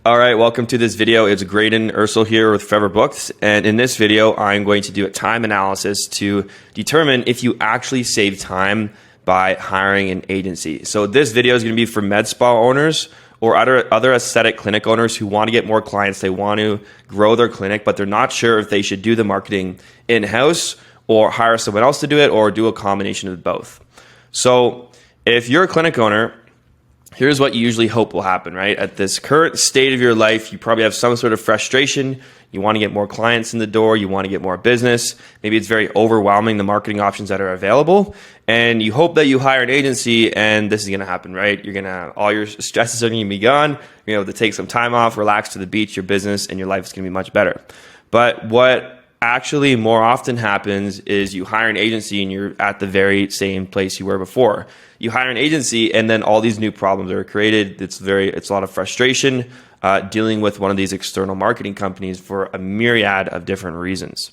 All right, welcome to this video. It's Graydon Ursel here with Forever Booked, and in this video, I'm going to do a time analysis to determine if you actually save time by hiring an agency. So this video is going to be for med spa owners or other aesthetic clinic owners who want to get more clients. They want to grow their clinic, but they're not sure if they should do the marketing in-house or hire someone else to do it or do a combination of both. So if you're a clinic owner, here's what you usually hope will happen, right? At this current state of your life, you probably have some sort of frustration. You want to get more clients in the door. You want to get more business. Maybe it's very overwhelming, the marketing options that are available. And you hope that you hire an agency and this is going to happen, right? All your stresses are going to be gone. You're able to take some time off, relax to the beach, your business, and your life is going to be much better. But what actually more often happens is you hire an agency and you're at the very same place you were before. You hire an agency and then all these new problems are created. It's a lot of frustration dealing with one of these external marketing companies for a myriad of different reasons.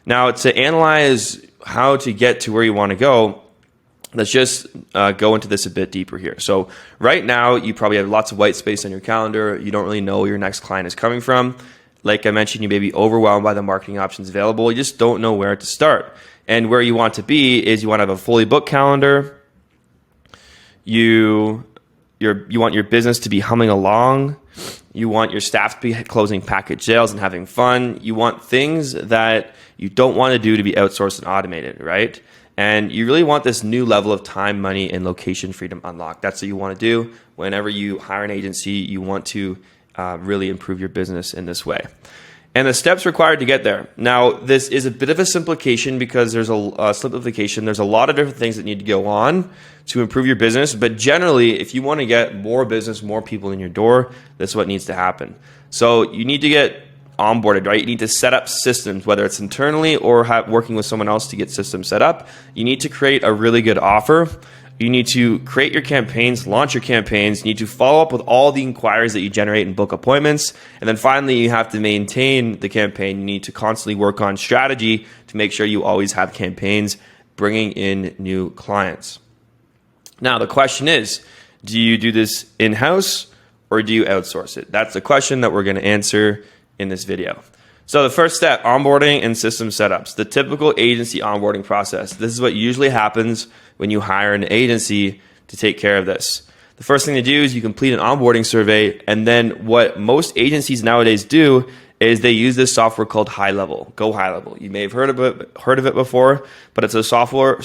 Now, to analyze how to get to where you want to go, let's just go into this a bit deeper here. So right now, you probably have lots of white space on your calendar. You don't really know where your next client is coming from. Like I mentioned, you may be overwhelmed by the marketing options available. You just don't know where to start. And where you want to be is you want to have a fully booked calendar. You want your business to be humming along. You want your staff to be closing package sales and having fun. You want things that you don't want to do to be outsourced and automated, right? And you really want this new level of time, money, and location freedom unlocked. That's what you want to do. Whenever you hire an agency, you want to really improve your business in this way. And the steps required to get there. Now, this is a bit of a simplification because there's a lot of different things that need to go on to improve your business. But generally, if you want to get more business, more people in your door, this is what needs to happen. So you need to get onboarded, right? You need to set up systems, whether it's internally or working with someone else to get systems set up. You need to create a really good offer. You need to create your campaigns, launch your campaigns. You need to follow up with all the inquiries that you generate and book appointments. And then finally, you have to maintain the campaign. You need to constantly work on strategy to make sure you always have campaigns bringing in new clients. Now, the question is, do you do this in-house or do you outsource it? That's the question that we're going to answer in this video. So the first step, onboarding and system setups. The typical agency onboarding process. This is what usually happens when you hire an agency to take care of this. The first thing to do is you complete an onboarding survey, and then what most agencies nowadays do is they use this software called High Level, Go High Level. You may have heard of it before, but it's a software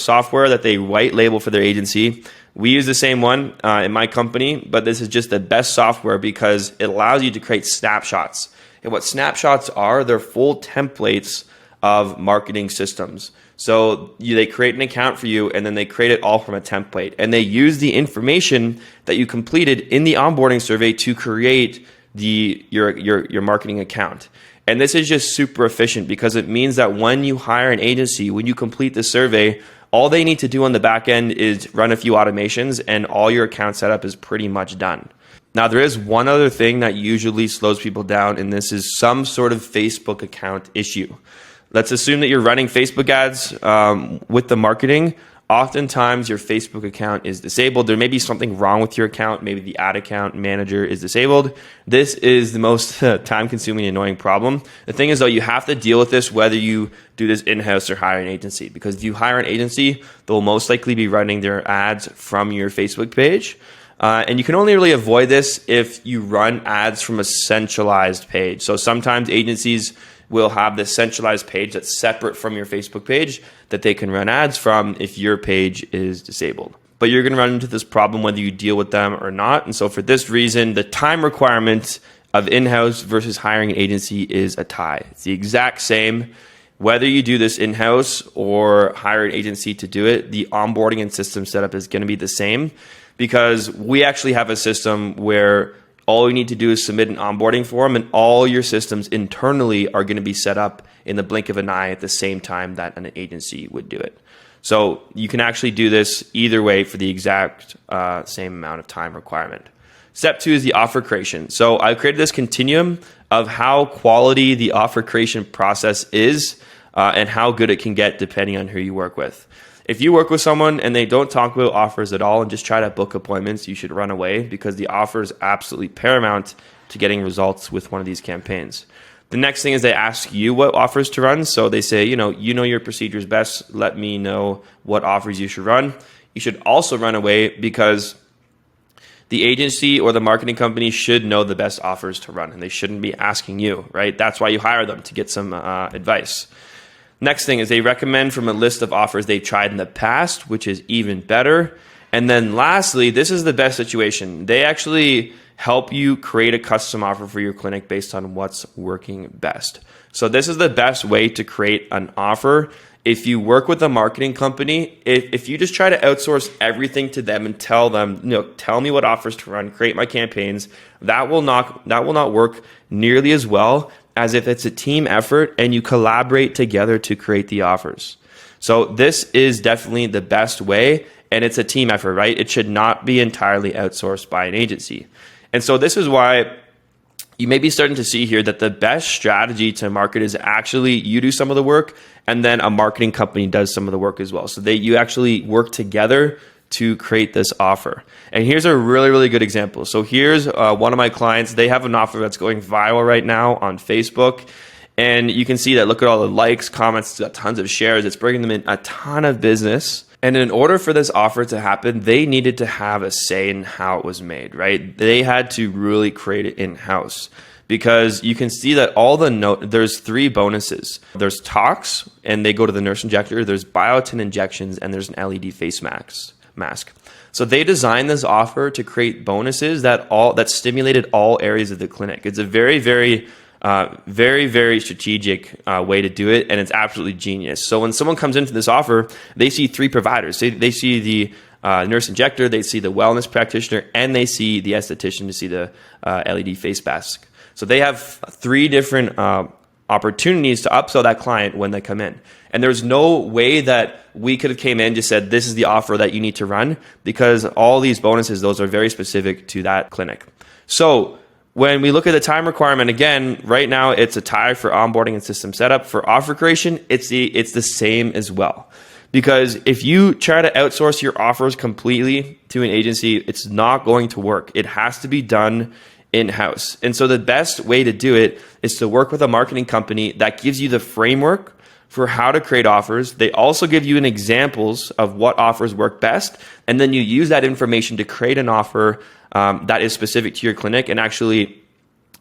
that they white label for their agency. We use the same one in my company, but this is just the best software because it allows you to create snapshots. And what snapshots are, they're full templates of marketing systems. So they create an account for you and then they create it all from a template. And they use the information that you completed in the onboarding survey to create your marketing account. And this is just super efficient because it means that when you hire an agency, when you complete the survey, all they need to do on the back end is run a few automations and all your account setup is pretty much done. Now, there is one other thing that usually slows people down, and this is some sort of Facebook account issue. Let's assume that you're running Facebook ads with the marketing. Oftentimes, your Facebook account is disabled. There may be something wrong with your account. Maybe the ad account manager is disabled. This is the most time-consuming and annoying problem. The thing is, though, you have to deal with this whether you do this in-house or hire an agency. Because if you hire an agency, they'll most likely be running their ads from your Facebook page. And you can only really avoid this if you run ads from a centralized page. So sometimes agencies will have this centralized page that's separate from your Facebook page that they can run ads from if your page is disabled. But you're going to run into this problem whether you deal with them or not. And so for this reason, the time requirement of in-house versus hiring an agency is a tie. It's the exact same. Whether you do this in-house or hire an agency to do it, the onboarding and system setup is going to be the same because we actually have a system where all you need to do is submit an onboarding form and all your systems internally are going to be set up in the blink of an eye at the same time that an agency would do it. So you can actually do this either way for the exact same amount of time requirement. Step 2 is the offer creation. So I created this continuum of how quality the offer creation process is and how good it can get depending on who you work with. If you work with someone and they don't talk about offers at all and just try to book appointments, you should run away, because the offer is absolutely paramount to getting results with one of these campaigns. The next thing is they ask you what offers to run. So they say, you know your procedures best. Let me know what offers you should run. You should also run away, because the agency or the marketing company should know the best offers to run, and they shouldn't be asking you, right? That's why you hire them, to get some advice. Next thing is they recommend from a list of offers they've tried in the past, which is even better. And then lastly, this is the best situation. They actually help you create a custom offer for your clinic based on what's working best. So this is the best way to create an offer. If you work with a marketing company, if you just try to outsource everything to them and tell them, tell me what offers to run, create my campaigns, that will not work nearly as well as if it's a team effort and you collaborate together to create the offers. So this is definitely the best way, and it's a team effort, right? It should not be entirely outsourced by an agency. And so this is why you may be starting to see here that the best strategy to market is actually you do some of the work and then a marketing company does some of the work as well. So you actually work together to create this offer. And here's a really, really good example. So here's one of my clients. They have an offer that's going viral right now on Facebook. And you can see that, look at all the likes, comments, tons of shares. It's bringing them in a ton of business. And in order for this offer to happen, they needed to have a say in how it was made, right? They had to really create it in-house, because you can see that there's 3 bonuses. There's talks, and they go to the nurse injector. There's biotin injections, and there's an LED face mask. So they designed this offer to create bonuses that stimulated all areas of the clinic. It's a very, very very strategic way to do it, and it's absolutely genius. So when someone comes into this offer, they see 3 providers. They see the nurse injector, they see the wellness practitioner, and they see the esthetician to see the LED face mask. So they have 3 different opportunities to upsell that client when they come in. And there's no way that we could have came in and just said, this is the offer that you need to run, because all these bonuses, those are very specific to that clinic. So when we look at the time requirement, again, right now it's a tie for onboarding and system setup. For offer creation, it's the same as well. Because if you try to outsource your offers completely to an agency, it's not going to work. It has to be done in-house. And so the best way to do it is to work with a marketing company that gives you the framework for how to create offers. They also give you examples of what offers work best, and then you use that information to create an offer that is specific to your clinic and actually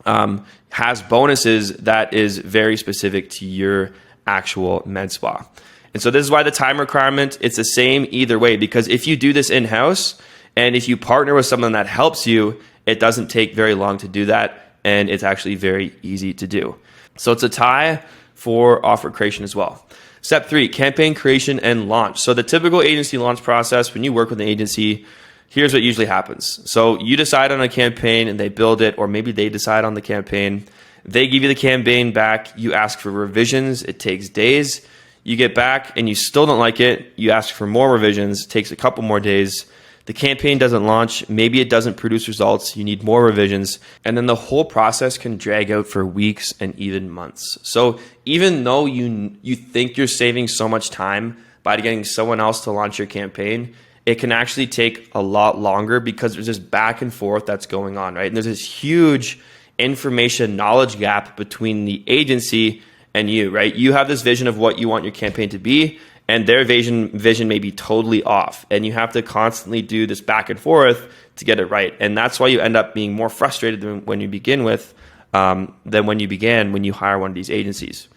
has bonuses that is very specific to your actual med spa. And so this is why the time requirement, it's the same either way, because if you do this in-house and if you partner with someone that helps you, it doesn't take very long to do that, and it's actually very easy to do. So it's a tie for offer creation as well. Step 3, campaign creation and launch. So the typical agency launch process, when you work with an agency, here's what usually happens. So you decide on a campaign and they build it, or maybe they decide on the campaign. They give you the campaign back. You ask for revisions. It takes days. You get back and you still don't like it. You ask for more revisions. It takes a couple more days. The campaign doesn't launch. Maybe it doesn't produce results. You need more revisions. And then the whole process can drag out for weeks and even months. So even though you think you're saving so much time by getting someone else to launch your campaign, it can actually take a lot longer because there's this back and forth that's going on, right? And there's this huge information knowledge gap between the agency and you, right? You have this vision of what you want your campaign to be, and their vision may be totally off. And you have to constantly do this back and forth to get it right. And that's why you end up being more frustrated than when you began when you hire one of these agencies.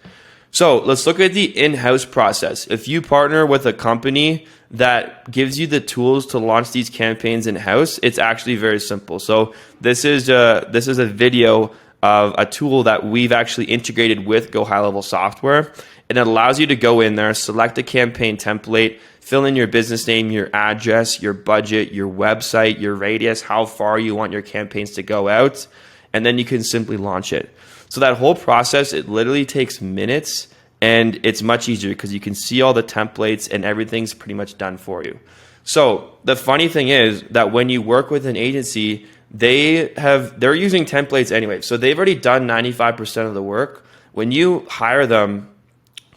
So let's look at the in-house process. If you partner with a company that gives you the tools to launch these campaigns in-house, it's actually very simple. So this is a video of a tool that we've actually integrated with Go High Level software. And it allows you to go in there, select a campaign template, fill in your business name, your address, your budget, your website, your radius, how far you want your campaigns to go out, and then you can simply launch it. So that whole process, it literally takes minutes, and it's much easier because you can see all the templates and everything's pretty much done for you. So the funny thing is that when you work with an agency, they're using templates anyway. So they've already done 95% of the work. When you hire them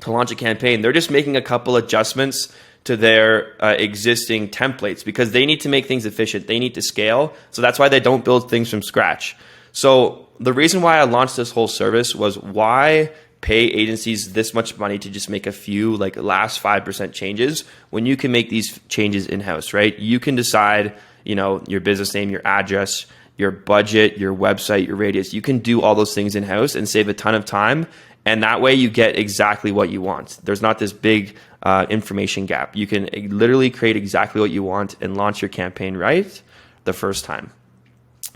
to launch a campaign, they're just making a couple adjustments to their existing templates because they need to make things efficient. They need to scale. So that's why they don't build things from scratch. So the reason why I launched this whole service was why pay agencies this much money to just make a few like last 5% changes when you can make these changes in-house, right? You can decide, your business name, your address, your budget, your website, your radius. You can do all those things in-house and save a ton of time. And that way you get exactly what you want. There's not this big information gap. You can literally create exactly what you want and launch your campaign right the first time.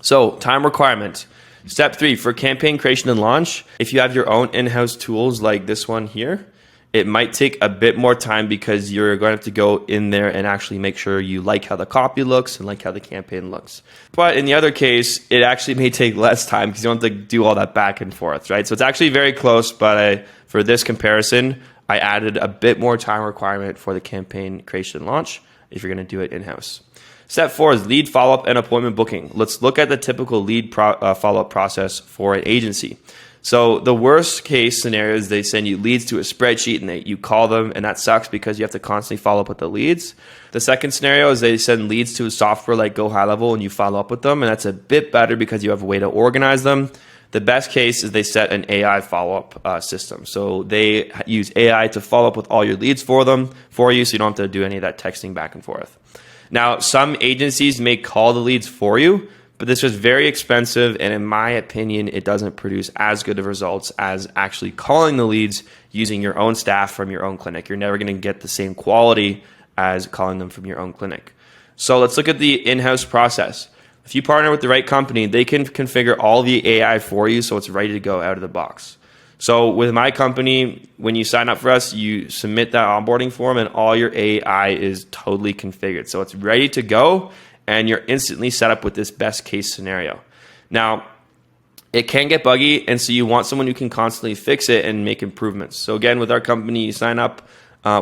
So time requirement. Step 3, for campaign creation and launch, if you have your own in-house tools like this one here, it might take a bit more time because you're going to have to go in there and actually make sure you like how the copy looks and like how the campaign looks. But in the other case, it actually may take less time because you don't have to do all that back and forth, right? So it's actually very close, but for this comparison, I added a bit more time requirement for the campaign creation and launch if you're going to do it in-house. Step 4 is lead follow-up and appointment booking. Let's look at the typical lead follow-up process for an agency. So the worst case scenario is they send you leads to a spreadsheet and you call them, and that sucks because you have to constantly follow up with the leads. The second scenario is they send leads to a software like Go High Level and you follow up with them, and that's a bit better because you have a way to organize them. The best case is they set an AI follow-up system. So they use AI to follow up with all your leads for you, so you don't have to do any of that texting back and forth. Now, some agencies may call the leads for you, but this is very expensive, and in my opinion, it doesn't produce as good of results as actually calling the leads using your own staff from your own clinic. You're never going to get the same quality as calling them from your own clinic. So let's look at the in-house process. If you partner with the right company, they can configure all the AI for you so it's ready to go out of the box. So with my company, when you sign up for us, you submit that onboarding form and all your AI is totally configured. So it's ready to go and you're instantly set up with this best case scenario. Now, it can get buggy, and so you want someone who can constantly fix it and make improvements. So again, with our company, you sign up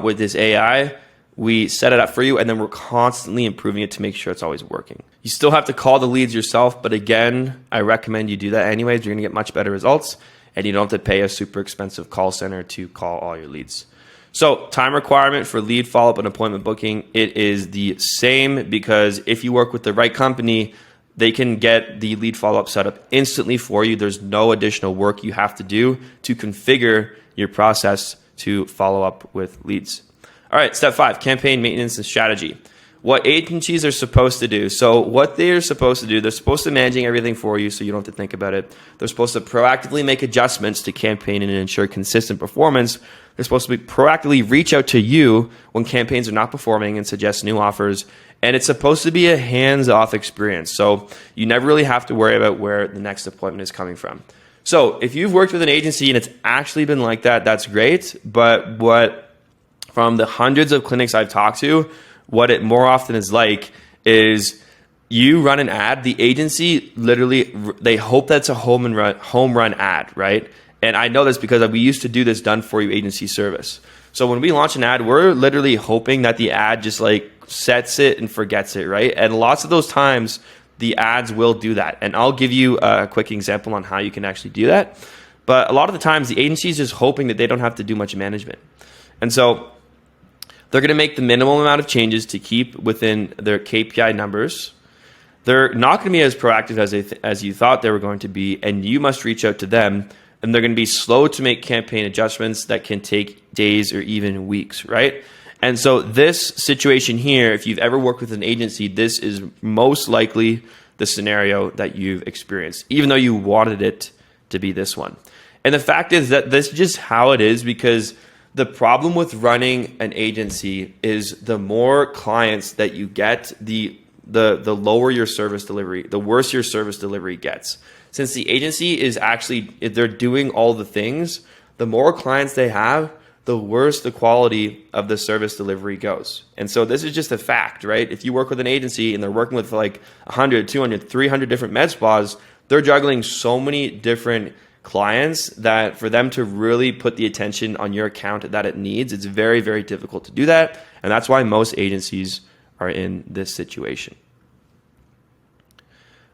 with this AI, we set it up for you, and then we're constantly improving it to make sure it's always working. You still have to call the leads yourself, but again, I recommend you do that anyways. You're gonna get much better results, and you don't have to pay a super expensive call center to call all your leads. So time requirement for lead follow-up and appointment booking, it is the same because if you work with the right company, they can get the lead follow-up set up instantly for you. There's no additional work you have to do to configure your process to follow up with leads. All right, step 5, campaign maintenance and strategy. What agencies are supposed to do. So what they're supposed to do, they're supposed to managing everything for you so you don't have to think about it. They're supposed to proactively make adjustments to campaign and ensure consistent performance. They're supposed to proactively reach out to you when campaigns are not performing and suggest new offers. And it's supposed to be a hands-off experience. So you never really have to worry about where the next appointment is coming from. So if you've worked with an agency and it's actually been like that, that's great. But from the hundreds of clinics I've talked to, what it more often is like is you run an ad, the agency literally, they hope that's a home run ad, right? And I know this because we used to do this done for you agency service. So when we launch an ad, we're literally hoping that the ad just like sets it and forgets it, right? And lots of those times the ads will do that. And I'll give you a quick example on how you can actually do that. But a lot of the times the agency is just hoping that they don't have to do much management. And so they're going to make the minimum amount of changes to keep within their KPI numbers. They're not going to be as proactive as you thought they were going to be, and you must reach out to them. And they're going to be slow to make campaign adjustments that can take days or even weeks, right? And so this situation here, if you've ever worked with an agency, this is most likely the scenario that you've experienced, even though you wanted it to be this one. And the fact is that this is just how it is, because the problem with running an agency is the more clients that you get, the lower your service delivery, the worse your service delivery gets. Since the agency is actually, if they're doing all the things, the more clients they have, the worse the quality of the service delivery goes. And so this is just a fact, right? If you work with an agency and they're working with like 100, 200, 300 different med spas, they're juggling so many different clients that for them to really put the attention on your account that it needs, it's very, very difficult to do that. And that's why most agencies are in this situation.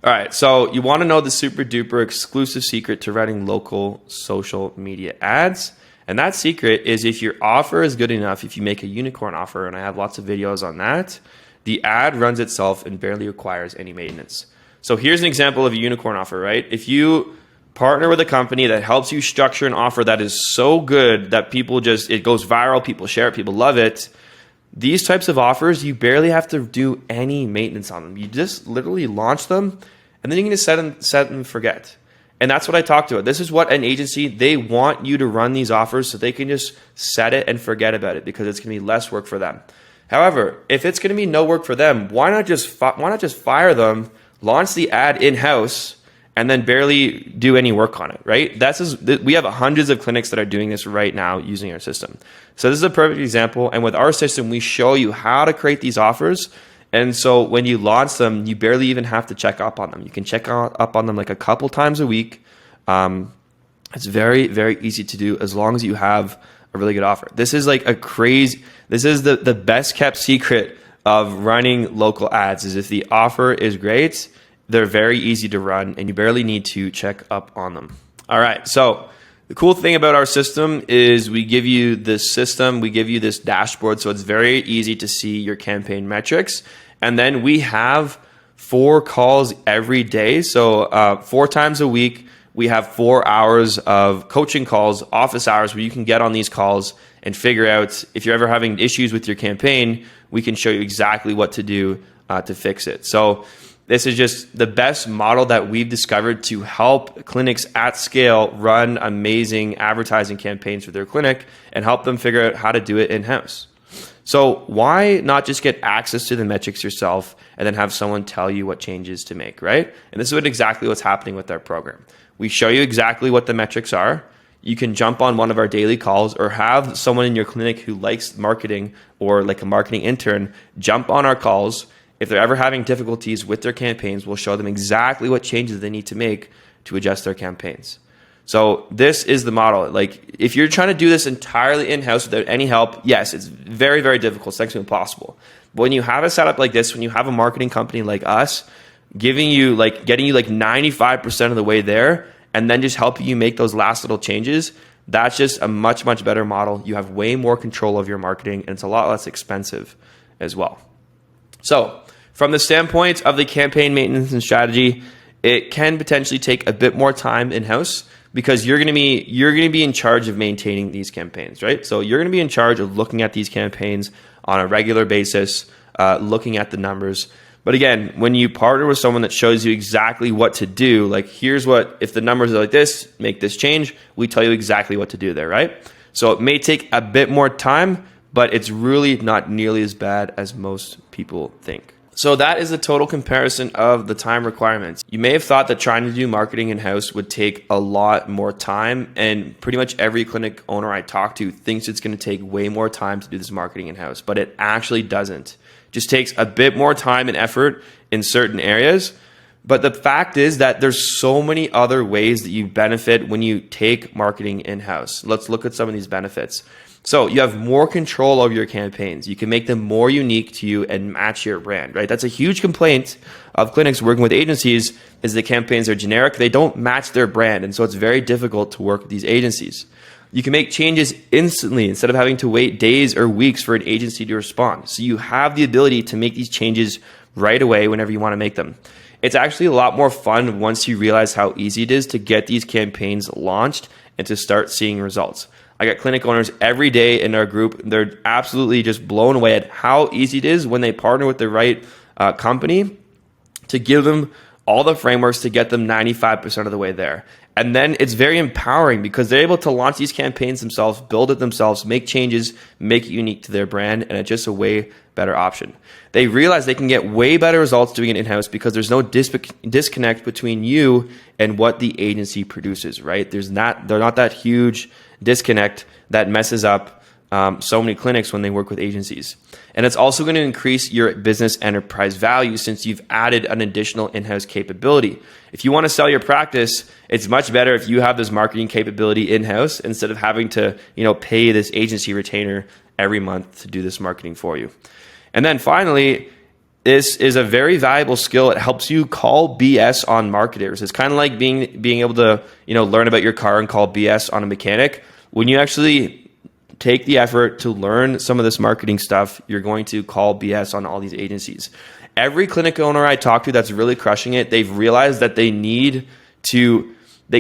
All right, so you want to know the super duper exclusive secret to running local social media ads. And that secret is if your offer is good enough, if you make a unicorn offer, and I have lots of videos on that, the ad runs itself and barely requires any maintenance. So here's an example of a unicorn offer, right? If you partner with a company that helps you structure an offer that is so good that it goes viral, people share it, people love it. These types of offers, you barely have to do any maintenance on them. You just literally launch them, and then you can just set and forget. And that's what I talked about. This is what an agency, they want you to run these offers so they can just set it and forget about it because it's going to be less work for them. However, if it's going to be no work for them, why not just fire them, launch the ad in-house, and then barely do any work on it, right? We have hundreds of clinics that are doing this right now using our system. So this is a perfect example. And with our system, we show you how to create these offers. And so when you launch them, you barely even have to check up on them. You can check up on them like a couple times a week. It's very, very easy to do as long as you have a really good offer. This is like this is the best kept secret of running local ads is if the offer is great, they're very easy to run and you barely need to check up on them. All right. So the cool thing about our system is we give you this dashboard. So it's very easy to see your campaign metrics. And then we have 4 calls every day. So 4 times a week, we have 4 hours of coaching calls, office hours, where you can get on these calls and figure out if you're ever having issues with your campaign, we can show you exactly what to do to fix it. So this is just the best model that we've discovered to help clinics at scale run amazing advertising campaigns for their clinic and help them figure out how to do it in-house. So why not just get access to the metrics yourself and then have someone tell you what changes to make, right? And this is exactly what's happening with our program. We show you exactly what the metrics are. You can jump on one of our daily calls or have someone in your clinic who likes marketing or like a marketing intern jump on our calls. If they're ever having difficulties with their campaigns, we'll show them exactly what changes they need to make to adjust their campaigns. So this is the model. Like if you're trying to do this entirely in-house without any help, yes, it's very, very difficult. It's next to impossible. But when you have a setup like this, when you have a marketing company like us, getting you like 95% of the way there, and then just helping you make those last little changes, that's just a much, much better model. You have way more control of your marketing, and it's a lot less expensive as well. So from the standpoint of the campaign maintenance and strategy, it can potentially take a bit more time in-house because you're going to be in charge of maintaining these campaigns, right? So you're going to be in charge of looking at these campaigns on a regular basis, looking at the numbers. But again, when you partner with someone that shows you exactly what to do, like here's what, if the numbers are like this, make this change, we tell you exactly what to do there, right? So it may take a bit more time, but it's really not nearly as bad as most people think. So that is the total comparison of the time requirements. You may have thought that trying to do marketing in-house would take a lot more time, and pretty much every clinic owner I talk to thinks it's going to take way more time to do this marketing in-house, but it actually doesn't. It just takes a bit more time and effort in certain areas. But the fact is that there's so many other ways that you benefit when you take marketing in-house. Let's look at some of these benefits. So you have more control over your campaigns. You can make them more unique to you and match your brand, right? That's a huge complaint of clinics working with agencies is the campaigns are generic. They don't match their brand. And so it's very difficult to work with these agencies. You can make changes instantly instead of having to wait days or weeks for an agency to respond. So you have the ability to make these changes right away whenever you want to make them. It's actually a lot more fun once you realize how easy it is to get these campaigns launched and to start seeing results. I got clinic owners every day in our group. They're absolutely just blown away at how easy it is when they partner with the right company to give them all the frameworks to get them 95% of the way there. And then it's very empowering because they're able to launch these campaigns themselves, build it themselves, make changes, make it unique to their brand, and it's just a way better option. They realize they can get way better results doing it in-house because there's no disconnect between you and what the agency produces, right? They're not that huge disconnect that messes up so many clinics when they work with agencies. And it's also going to increase your business enterprise value since you've added an additional in-house capability. If you want to sell your practice, it's much better if you have this marketing capability in-house instead of having to, pay this agency retainer every month to do this marketing for you. And then finally, this is a very valuable skill. It helps you call BS on marketers. It's kind of like being able to, learn about your car and call BS on a mechanic. when you actually take the effort to learn some of this marketing stuff, you're going to call BS on all these agencies. Every clinic owner I talk to that's really crushing it, they've realized that they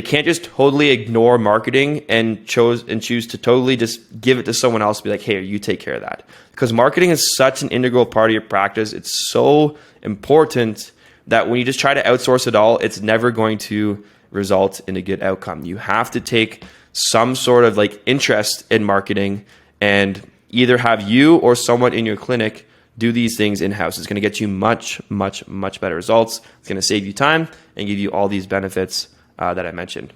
can't just totally ignore marketing and choose to totally just give it to someone else, be like, hey, you take care of that. Because marketing is such an integral part of your practice. It's so important that when you just try to outsource it all, it's never going to result in a good outcome. You have to take some sort of like interest in marketing and either have you or someone in your clinic do these things in-house. It's going to get you much, much, much better results. It's going to save you time and give you all these benefits that I mentioned.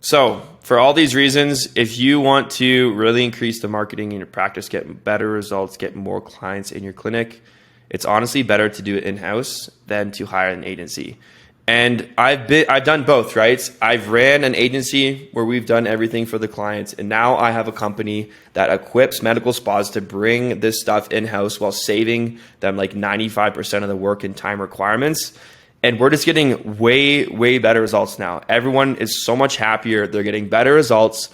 So for all these reasons, if you want to really increase the marketing in your practice, get better results, get more clients in your clinic, it's honestly better to do it in-house than to hire an agency. And I've done both, right? I've ran an agency where we've done everything for the clients, and now I have a company that equips medical spas to bring this stuff in-house while saving them like 95% of the work and time requirements. And we're just getting way, way better results now. Everyone is so much happier. They're getting better results.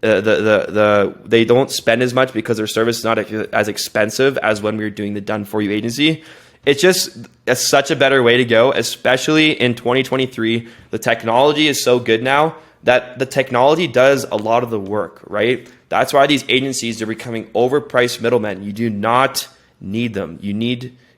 They don't spend as much because their service is not as expensive as when we were doing the done for you agency. It's such a better way to go, especially in 2023. The technology is so good now that the technology does a lot of the work, right? That's why these agencies are becoming overpriced middlemen. You do not need them.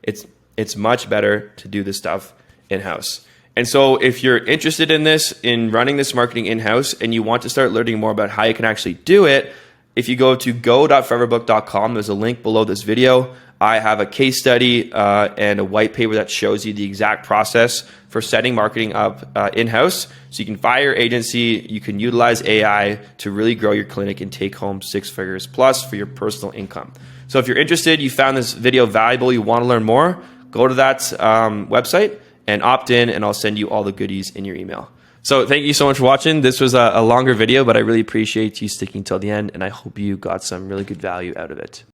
It's much better to do this stuff in-house. And so if you're interested in this, in running this marketing in-house, and you want to start learning more about how you can actually do it, if you go to go.foreverbook.com, there's a link below this video. I have a case study and a white paper that shows you the exact process for setting marketing up in-house. So you can fire your agency, you can utilize AI to really grow your clinic and take home 6 figures plus for your personal income. So if you're interested, you found this video valuable, you want to learn more, go to that website and opt in, and I'll send you all the goodies in your email. So thank you so much for watching. This was a longer video, but I really appreciate you sticking till the end, and I hope you got some really good value out of it.